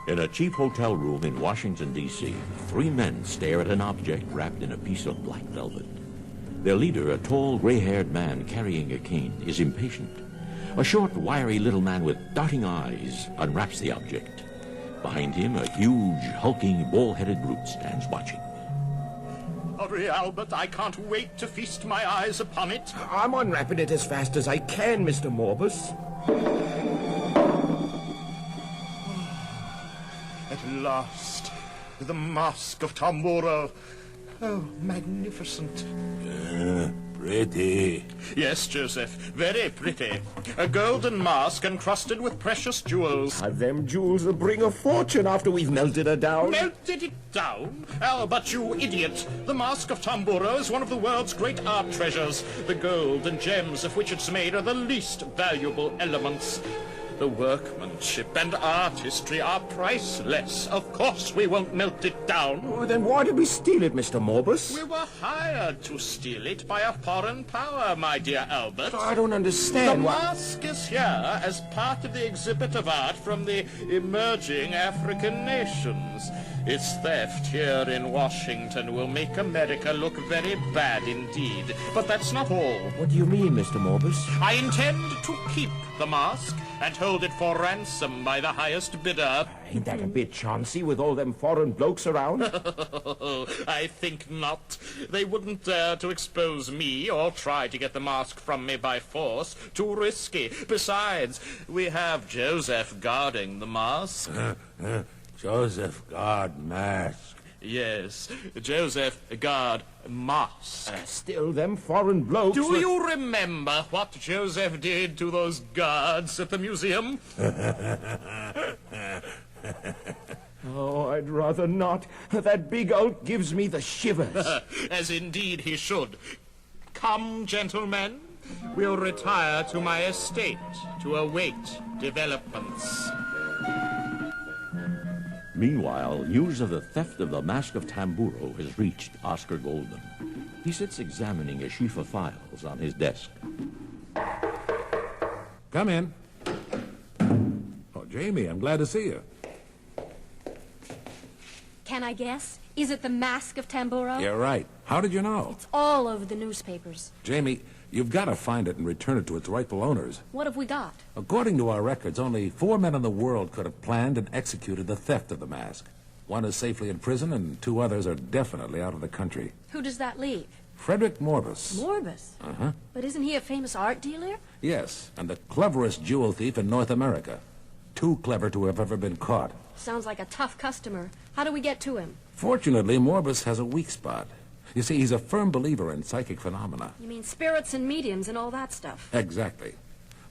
In a cheap hotel room in Washington, D.C., three men stare at an object wrapped in a piece of black velvet. Their leader, a tall, gray-haired man carrying a cane, is impatient. A short, wiry little man with darting eyes unwraps the object. Behind him, a huge, hulking, ball-headed brute stands watching. Hurry, Albert, I can't wait to feast my eyes upon it. I'm unwrapping it as fast as I can, Mr. Morbus. At last, the Mask of Tamburo. Oh, magnificent. Pretty. Yes, Joseph, very pretty. A golden mask encrusted with precious jewels. Them jewels will bring a fortune after we've melted her down. Melted it down? Albert, you idiot. The Mask of Tamburo is one of the world's great art treasures. The gold and gems of which it's made are the least valuable elements. The workmanship and artistry are priceless. Of course we won't melt it down. Oh, then why did we steal it, Mr. Morbus? We were hired to steal it by a foreign power, my dear Albert. I don't understand The why... mask is here as part of the exhibit of art from the emerging African nations. Its theft here in Washington will make America look very bad indeed. But that's not all. What do you mean, Mr. Morbus? I intend to keep the mask and hold it for ransom by the highest bidder. Ain't that a bit chancy with all them foreign blokes around? I think not. They wouldn't dare to expose me or try to get the mask from me by force. Too risky. Besides, we have Joseph guarding the mask. Joseph guard mask. Yes, Joseph guard mask. Still, them foreign blokes... Do you remember what Joseph did to those guards at the museum? Oh, I'd rather not. That big oak gives me the shivers. As indeed he should. Come, gentlemen, we'll retire to my estate to await developments. Meanwhile, news of the theft of the Mask of Tamburo has reached Oscar Golden. He sits examining a sheaf of files on his desk. Come in. Oh, Jamie, I'm glad to see you. Can I guess? Is it the Mask of Tamburo? You're right. How did you know? It's all over the newspapers. Jamie, you've got to find it and return it to its rightful owners. What have we got? According to our records, only 4 men in the world could have planned and executed the theft of the mask. 1 is safely in prison, and 2 others are definitely out of the country. Who does that leave? Frederick Morbus. Morbus? Uh-huh. But isn't he a famous art dealer? Yes, and the cleverest jewel thief in North America. Too clever to have ever been caught. Sounds like a tough customer. How do we get to him? Fortunately, Morbus has a weak spot. You see, he's a firm believer in psychic phenomena. You mean spirits and mediums and all that stuff? Exactly.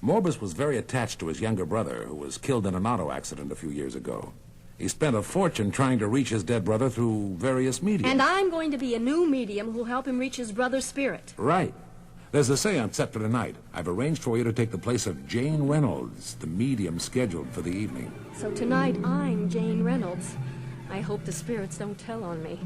Morbus was very attached to his younger brother, who was killed in an auto accident a few years ago. He spent a fortune trying to reach his dead brother through various mediums. And I'm going to be a new medium who'll help him reach his brother's spirit. Right. There's a seance set for tonight. I've arranged for you to take the place of Jane Reynolds, the medium scheduled for the evening. So tonight I'm Jane Reynolds. I hope the spirits don't tell on me.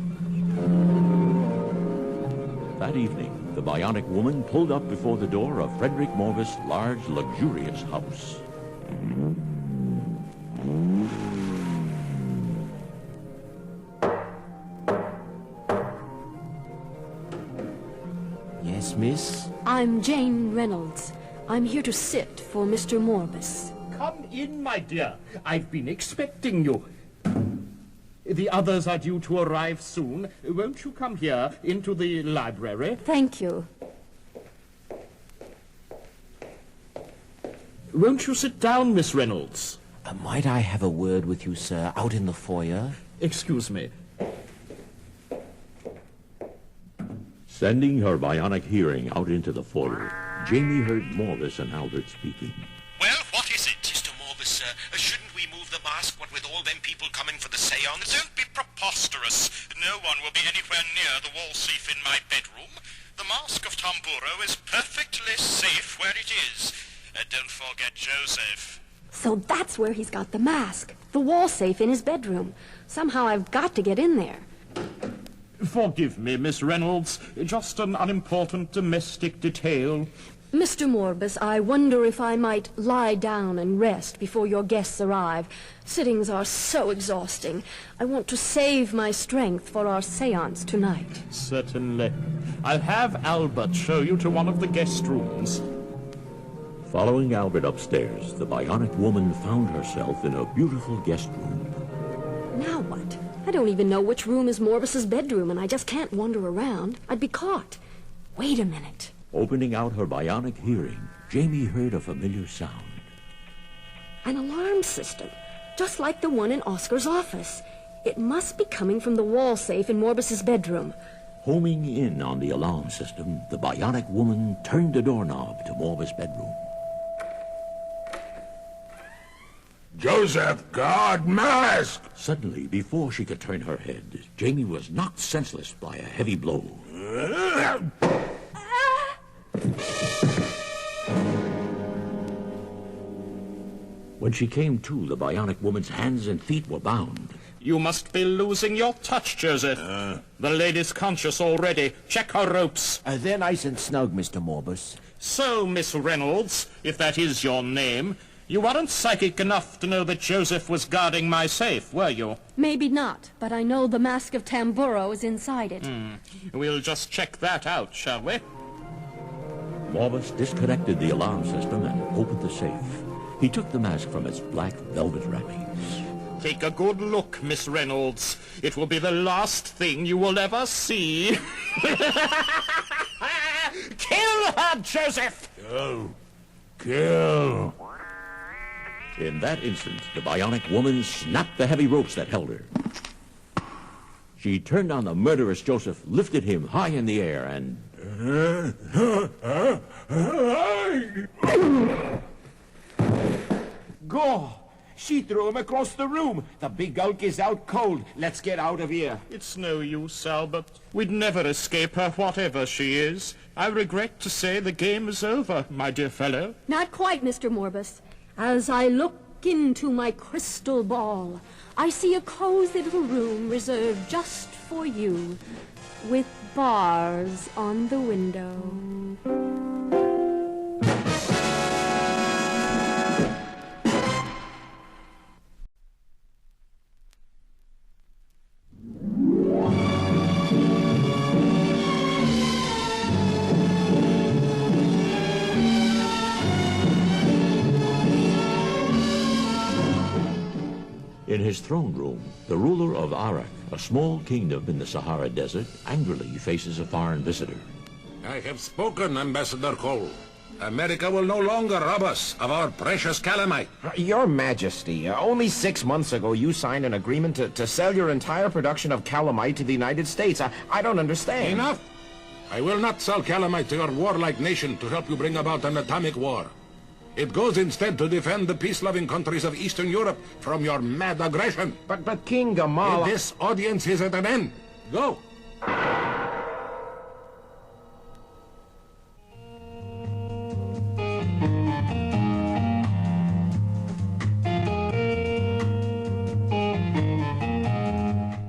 That evening, the Bionic woman pulled up before the door of Frederick Morbus' large, luxurious house. Yes, miss? I'm Jane Reynolds. I'm here to sit for Mr. Morbus. Come in, my dear. I've been expecting you. The others are due to arrive soon. Won't you come here into the library? Thank you. Won't you sit down, Miss Reynolds? Might I have a word with you, sir, out in the foyer? Excuse me. Sending her bionic hearing out into the foyer, Jamie heard Morbus and Albert speaking. Well, what is it? Mr. Morbus, sir. Shouldn't we move the mask, what with all them people coming for the seance? Don't be preposterous. No one will be anywhere near the wall safe in my bedroom. The Mask of Tamburo is perfectly safe where it is. Don't forget Joseph. So that's where he's got the mask. The wall safe in his bedroom. Somehow I've got to get in there. Forgive me, Miss Reynolds. Just an unimportant domestic detail. Mr. Morbus, I wonder if I might lie down and rest before your guests arrive. Sittings are so exhausting. I want to save my strength for our seance tonight. Certainly. I'll have Albert show you to one of the guest rooms. Following Albert upstairs, the Bionic woman found herself in a beautiful guest room. Now what? I don't even know which room is Morbus's bedroom, and I just can't wander around. I'd be caught. Wait a minute. Opening out her bionic hearing, Jamie heard a familiar sound. An alarm system, just like the one in Oscar's office. It must be coming from the wall safe in Morbus's bedroom. Homing in on the alarm system, the Bionic woman turned the doorknob to Morbus' bedroom. Joseph, God, Mask! Suddenly, before she could turn her head, Jamie was knocked senseless by a heavy blow. When she came to, the Bionic woman's hands and feet were bound. You must be losing your touch, Joseph. The lady's conscious already. Check her ropes. They're nice and snug, Mr. Morbus. So, Miss Reynolds, if that is your name, you weren't psychic enough to know that Joseph was guarding my safe, were you? Maybe not, but I know the Mask of Tamburo is inside it. We'll just check that out, shall we? Morbus disconnected the alarm system and opened the safe. He took the mask from its black velvet wrappings. Take a good look, Miss Reynolds. It will be the last thing you will ever see. Kill her, Joseph! Kill. In that instant, the Bionic woman snapped the heavy ropes that held her. She turned on the murderous Joseph, lifted him high in the air, and... Go! She threw him across the room. The big hulk is out cold. Let's get out of here. It's no use, Albert. We'd never escape her, whatever she is. I regret to say the game is over, my dear fellow. Not quite, Mr. Morbus. As I look into my crystal ball, I see a cozy little room reserved just for you, with bars on the window. In his throne room, the ruler of Arak, a small kingdom in the Sahara Desert, angrily faces a foreign visitor. I have spoken, Ambassador Cole. America will no longer rob us of our precious calamite. Your Majesty, only 6 months ago you signed an agreement to sell your entire production of calamite to the United States. I don't understand. Enough! I will not sell calamite to your warlike nation to help you bring about an atomic war. It goes instead to defend the peace-loving countries of Eastern Europe from your mad aggression. But King Gamal... This audience is at an end. Go!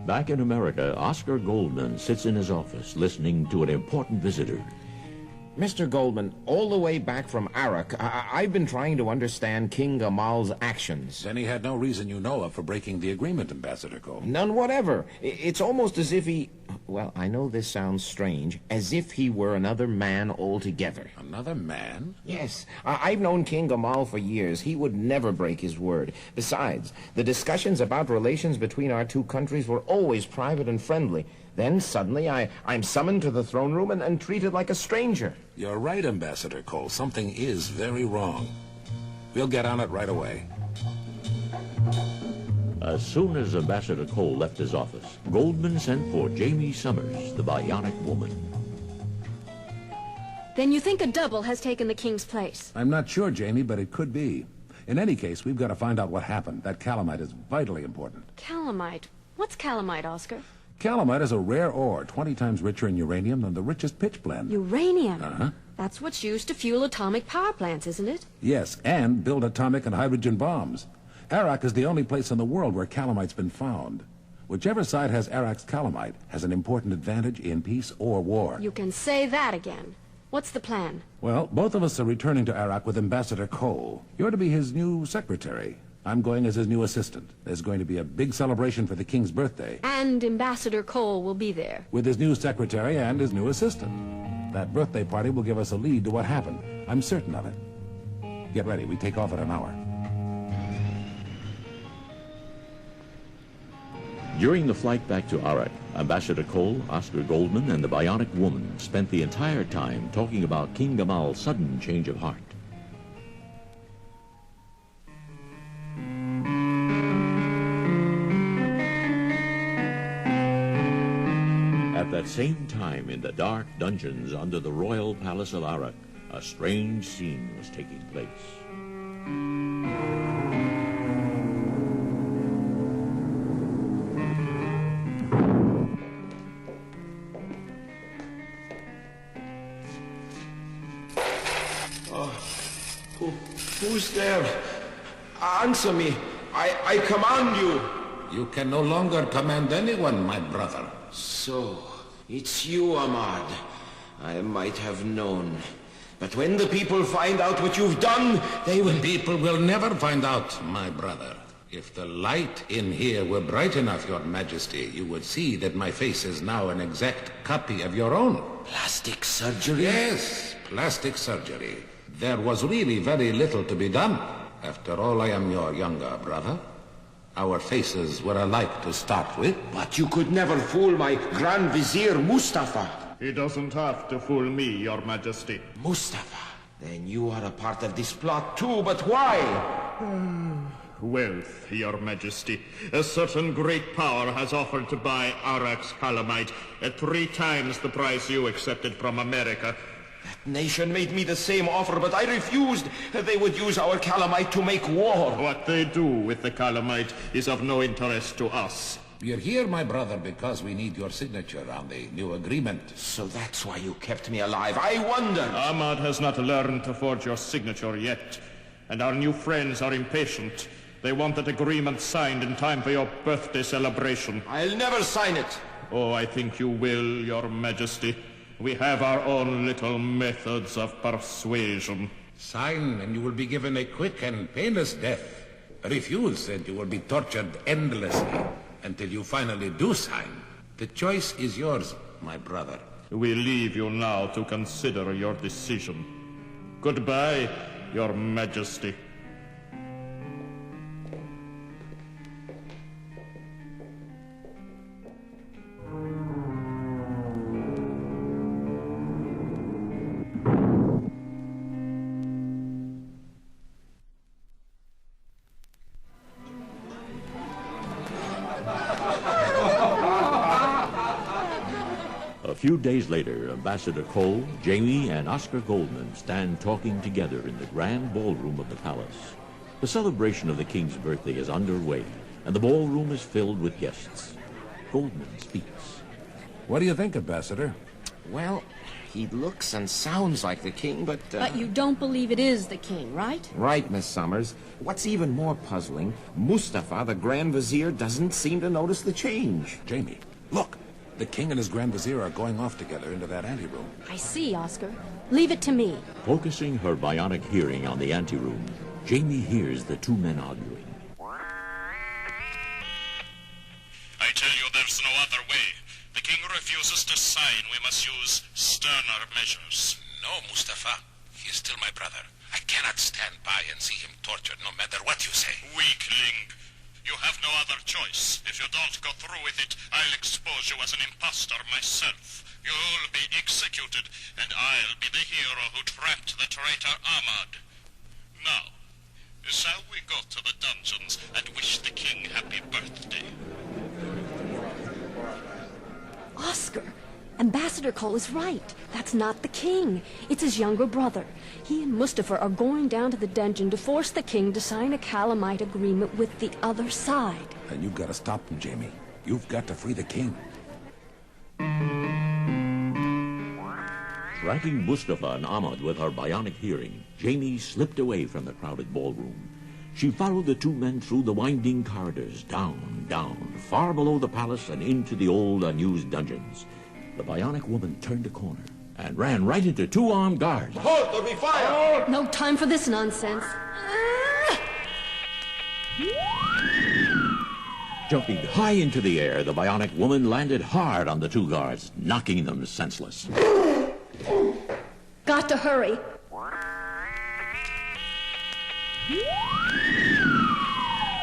Back in America, Oscar Goldman sits in his office listening to an important visitor. Mr. Goldman, all the way back from Arak, I've been trying to understand King Gamal's actions. Then he had no reason you know of for breaking the agreement, Ambassador Cole. None whatever. It's almost as if he... Well, I know this sounds strange. As if he were another man altogether. Another man? Yes. I've known King Gamal for years. He would never break his word. Besides, the discussions about relations between our two countries were always private and friendly. Then, suddenly, I'm summoned to the throne room and treated like a stranger. You're right, Ambassador Cole. Something is very wrong. We'll get on it right away. As soon as Ambassador Cole left his office, Goldman sent for Jamie Summers, the Bionic woman. Then you think a double has taken the king's place? I'm not sure, Jamie, but it could be. In any case, we've got to find out what happened. That calamite is vitally important. Calamite? What's calamite, Oscar? Calamite is a rare ore, 20 times richer in uranium than the richest pitch blende. Uranium? Uh-huh. That's what's used to fuel atomic power plants, isn't it? Yes, and build atomic and hydrogen bombs. Arak is the only place in the world where calamite's been found. Whichever side has Arak's calamite has an important advantage in peace or war. You can say that again. What's the plan? Well, both of us are returning to Arak with Ambassador Cole. You're to be his new secretary. I'm going as his new assistant. There's going to be a big celebration for the king's birthday. And Ambassador Cole will be there. With his new secretary and his new assistant. That birthday party will give us a lead to what happened. I'm certain of it. Get ready. We take off in an hour. During the flight back to Arak, Ambassador Cole, Oscar Goldman, and the Bionic Woman spent the entire time talking about King Gamal's sudden change of heart. At that same time, in the dark dungeons under the royal palace of Arak, a strange scene was taking place. Who's there? Answer me. I command you. You can no longer command anyone, my brother. So, it's you, Ahmad. I might have known. But when the people find out what you've done, they will... People will never find out, my brother. If the light in here were bright enough, Your Majesty, you would see that my face is now an exact copy of your own. Plastic surgery? Yes, plastic surgery. There was really very little to be done. After all, I am your younger brother. Our faces were alike to start with. But you could never fool my Grand Vizier Mustafa. He doesn't have to fool me, Your Majesty. Mustafa? Then you are a part of this plot too, but why? Wealth, Your Majesty. A certain great power has offered to buy Arak's calamite at 3 times the price you accepted from America. That nation made me the same offer, but I refused. They would use our calamite to make war. What they do with the calamite is of no interest to us. We're here, my brother, because we need your signature on the new agreement. So that's why you kept me alive. I wonder. Ahmad has not learned to forge your signature yet, and our new friends are impatient. They want that agreement signed in time for your birthday celebration. I'll never sign it. Oh, I think you will, Your Majesty. We have our own little methods of persuasion. Sign, and you will be given a quick and painless death. Refuse, and you will be tortured endlessly until you finally do sign. The choice is yours, my brother. We leave you now to consider your decision. Goodbye, Your Majesty. A few days later, Ambassador Cole, Jamie, and Oscar Goldman stand talking together in the grand ballroom of the palace. The celebration of the king's birthday is underway, and the ballroom is filled with guests. Goldman speaks. What do you think, Ambassador? Well, he looks and sounds like the king, but... But you don't believe it is the king, right? Right, Miss Summers. What's even more puzzling, Mustafa, the Grand Vizier, doesn't seem to notice the change. Jamie, look. The king and his Grand Vizier are going off together into that anteroom. I see, Oscar. Leave it to me. Focusing her bionic hearing on the anteroom, Jamie hears the 2 men arguing. I tell you there's no other way. The king refuses to sign. We must use sterner measures. No, Mustafa. He is still my brother. I cannot stand by and see him tortured no matter what you say. Weakling. You have no other choice. If you don't go through with it, I'll expose you as an impostor myself. You'll be executed, and I'll be the hero who trapped the traitor Ahmad. Now, shall we go to the dungeons and wish the king happy birthday? Oscar, Ambassador Cole is right. That's not the king. It's his younger brother. He and Mustafa are going down to the dungeon to force the king to sign a calamite agreement with the other side. And you've got to stop them, Jamie. You've got to free the king. Tracking Mustafa and Ahmad with her bionic hearing, Jamie slipped away from the crowded ballroom. She followed the 2 men through the winding corridors, down, far below the palace and into the old unused dungeons. The Bionic Woman turned a corner, and ran right into two armed guards. Halt, or we fire! No time for this nonsense. Jumping high into the air, the Bionic Woman landed hard on the two guards, knocking them senseless. Got to hurry.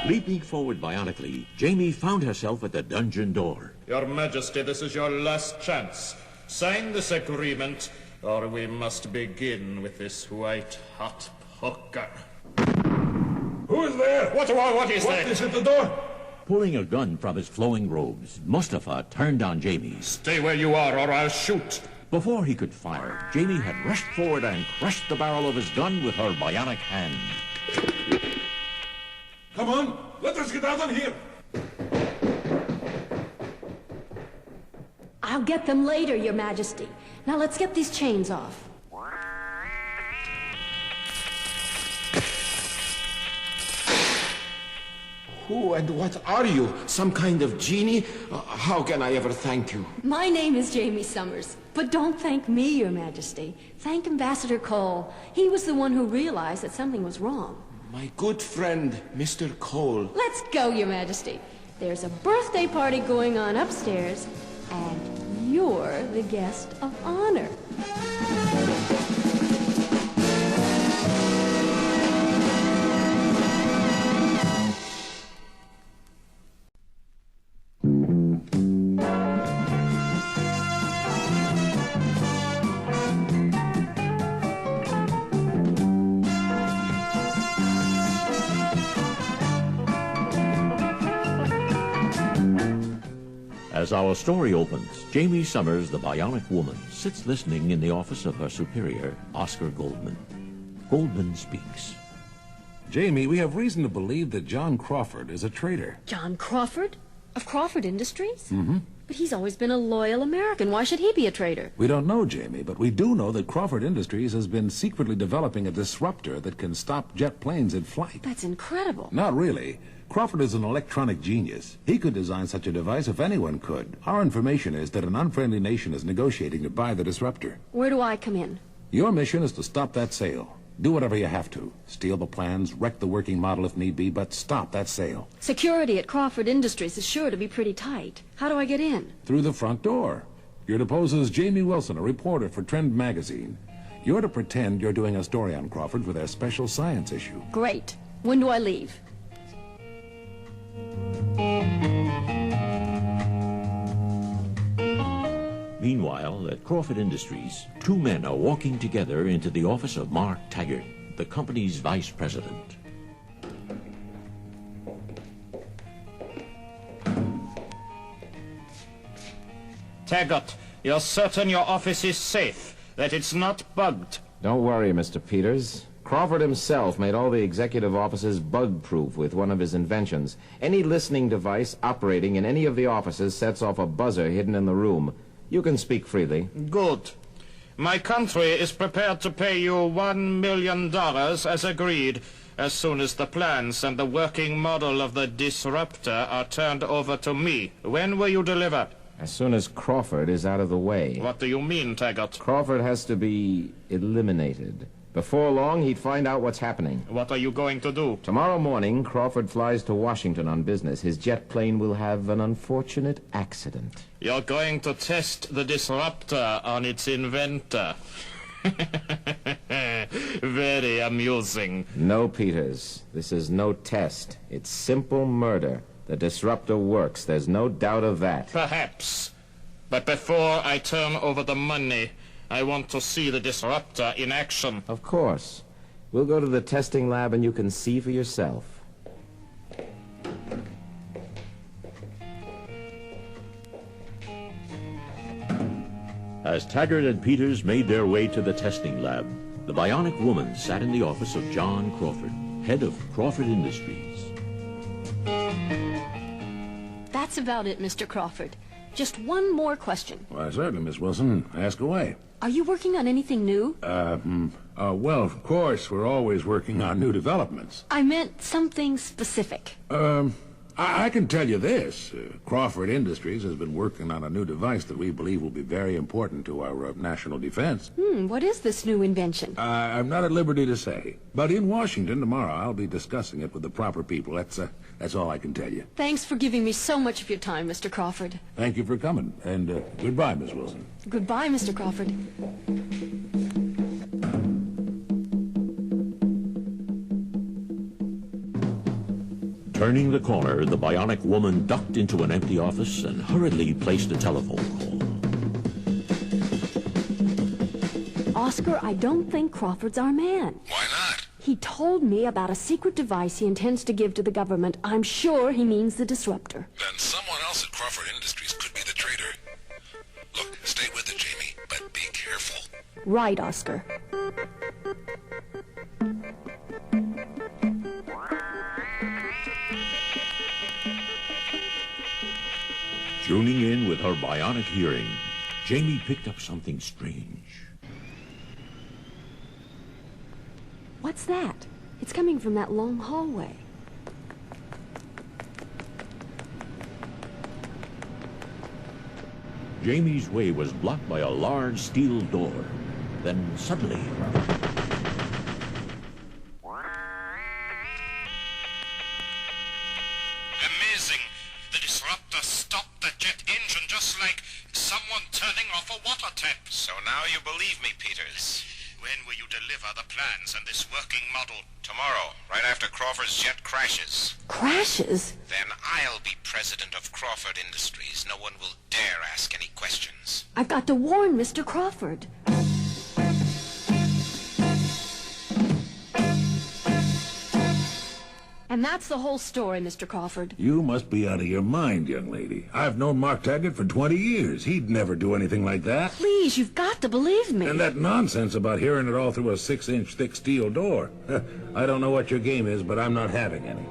Leaping forward bionically, Jamie found herself at the dungeon door. Your Majesty, this is your last chance. Sign this agreement, or we must begin with this white-hot poker. Who is there? What is that? What is at the door? Pulling a gun from his flowing robes, Mustafa turned on Jamie. Stay where you are, or I'll shoot. Before he could fire, Jamie had rushed forward and crushed the barrel of his gun with her bionic hand. Come on, let us get out of here. I'll get them later, Your Majesty. Now let's get these chains off. Who and what are you? Some kind of genie? How can I ever thank you? My name is Jamie Summers. But don't thank me, Your Majesty. Thank Ambassador Cole. He was the one who realized that something was wrong. My good friend, Mr. Cole. Let's go, Your Majesty. There's a birthday party going on upstairs, and you're the guest of honor. As our story opens, Jamie Summers, the Bionic Woman, sits listening in the office of her superior, Oscar Goldman. Goldman speaks. Jamie, we have reason to believe that John Crawford is a traitor. John Crawford? Of Crawford Industries? Mm-hmm. But he's always been a loyal American. Why should he be a traitor? We don't know, Jamie, but we do know that Crawford Industries has been secretly developing a disruptor that can stop jet planes in flight. That's incredible. Not really. Crawford is an electronic genius. He could design such a device if anyone could. Our information is that an unfriendly nation is negotiating to buy the disruptor. Where do I come in? Your mission is to stop that sale. Do whatever you have to. Steal the plans, wreck the working model if need be, but stop that sale. Security at Crawford Industries is sure to be pretty tight. How do I get in? Through the front door. You're to pose as Jamie Wilson, a reporter for Trend magazine. You're to pretend you're doing a story on Crawford for their special science issue. Great. When do I leave? Meanwhile, at Crawford Industries, two men are walking together into the office of Mark Taggart, the company's vice president. Taggart, you're certain your office is safe, that it's not bugged? Don't worry, Mr. Peters. Crawford himself made all the executive offices bug-proof with one of his inventions. Any listening device operating in any of the offices sets off a buzzer hidden in the room. You can speak freely. Good. My country is prepared to pay you $1 million as agreed, as soon as the plans and the working model of the disruptor are turned over to me. When will you deliver? As soon as Crawford is out of the way. What do you mean, Taggart? Crawford has to be eliminated. Before long, he'd find out what's happening. What are you going to do? Tomorrow morning, Crawford flies to Washington on business. His jet plane will have an unfortunate accident. You're going to test the disruptor on its inventor. Very amusing. No, Peters. This is no test. It's simple murder. The disruptor works. There's no doubt of that. Perhaps. But before I turn over the money, I want to see the disruptor in action. Of course. We'll go to the testing lab and you can see for yourself. As Taggart and Peters made their way to the testing lab, the Bionic Woman sat in the office of John Crawford, head of Crawford Industries. That's about it, Mr. Crawford. Just one more question. Why, certainly, Miss Wilson. Ask away. Are you working on anything new? Well, of course, we're always working on new developments. I meant something specific. I I can tell you this. Crawford Industries has been working on a new device that we believe will be very important to our national defense. What is this new invention? I'm not at liberty to say. But in Washington tomorrow, I'll be discussing it with the proper people. That's all I can tell you. Thanks for giving me so much of your time, Mr. Crawford. Thank you for coming. And goodbye, Miss Wilson. Goodbye, Mr. Crawford. Turning the corner, the bionic woman ducked into an empty office and hurriedly placed a telephone call. Oscar, I don't think Crawford's our man. Why not? He told me about a secret device he intends to give to the government. I'm sure he means the disruptor. Then someone else at Crawford Industries could be the traitor. Look, stay with it, Jamie, but be careful. Right, Oscar. Tuning in with her bionic hearing, Jamie picked up something strange. What's that? It's coming from that long hallway. Jamie's way was blocked by a large steel door. Then suddenly... Amazing. The disruptor stopped the jet engine just like someone turning off a water tap. So now you believe me, Peters. When will you deliver the plans and this working model? Tomorrow, right after Crawford's jet crashes. Crashes? Then I'll be president of Crawford Industries. No one will dare ask any questions. I've got to warn Mr. Crawford. And that's the whole story, Mr. Crawford. You must be out of your mind, young lady. I've known Mark Taggart for 20 years. He'd never do anything like that. Please, you've got to believe me. And that nonsense about hearing it all through a 6-inch thick steel door. I don't know what your game is, but I'm not having any.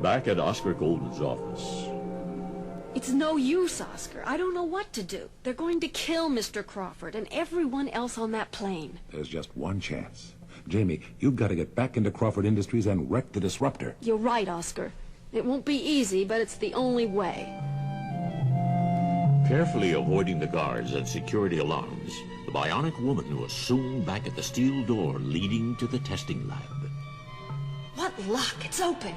Back at Oscar Golden's office. It's no use, Oscar. I don't know what to do. They're going to kill Mr. Crawford and everyone else on that plane. There's just one chance. Jamie, you've got to get back into Crawford Industries and wreck the disruptor. You're right, Oscar. It won't be easy, but it's the only way. Carefully avoiding the guards and security alarms, the bionic woman was soon back at the steel door leading to the testing lab. What luck! It's open.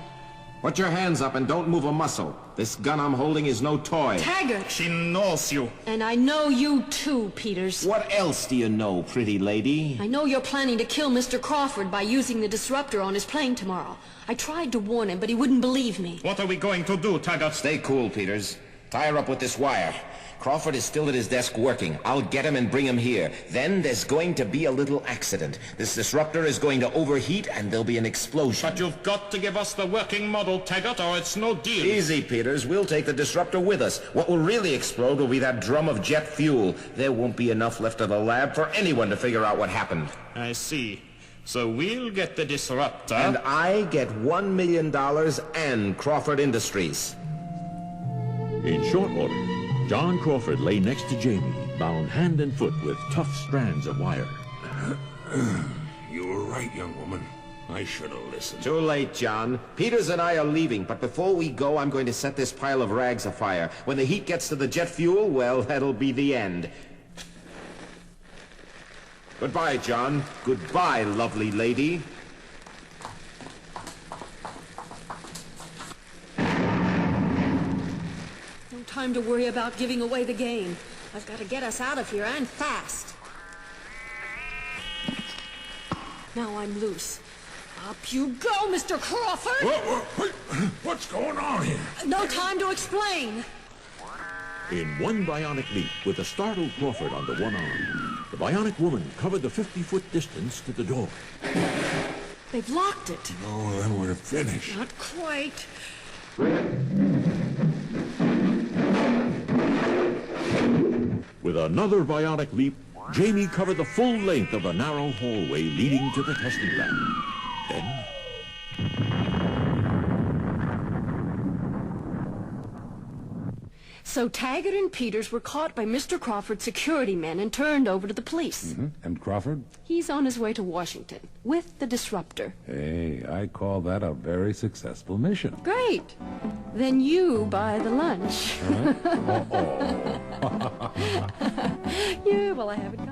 Put your hands up and don't move a muscle. This gun I'm holding is no toy. Taggart! She knows you. And I know you too, Peters. What else do you know, pretty lady? I know you're planning to kill Mr. Crawford by using the disruptor on his plane tomorrow. I tried to warn him, but he wouldn't believe me. What are we going to do, Taggart? Stay cool, Peters. Tie her up with this wire. Crawford is still at his desk working. I'll get him and bring him here. Then there's going to be a little accident. This disruptor is going to overheat and there'll be an explosion. But you've got to give us the working model, Taggart, or it's no deal. Easy, Peters. We'll take the disruptor with us. What will really explode will be that drum of jet fuel. There won't be enough left of the lab for anyone to figure out what happened. I see. So we'll get the disruptor. And I get $1 million and Crawford Industries. In short order, John Crawford lay next to Jamie, bound hand and foot with tough strands of wire. You were right, young woman. I should have listened. Too late, John. Peters and I are leaving, but before we go, I'm going to set this pile of rags afire. When the heat gets to the jet fuel, well, that'll be the end. Goodbye, John. Goodbye, lovely lady. No time to worry about giving away the game. I've got to get us out of here, and fast. Now I'm loose. Up you go, Mr. Crawford! What's going on here? No time to explain. In one bionic leap, with a startled Crawford on the one arm, the bionic woman covered the 50-foot distance to the door. They've locked it. Oh, then we're finished. Not quite. With another bionic leap, Jamie covered the full length of a narrow hallway leading to the testing lab. Then... So Taggart and Peters were caught by Mr. Crawford's security men and turned over to the police. And Crawford? He's on his way to Washington with the disruptor. Hey, I call that a very successful mission. Great. Then you buy the lunch. Uh-oh. Yeah, well, I haven't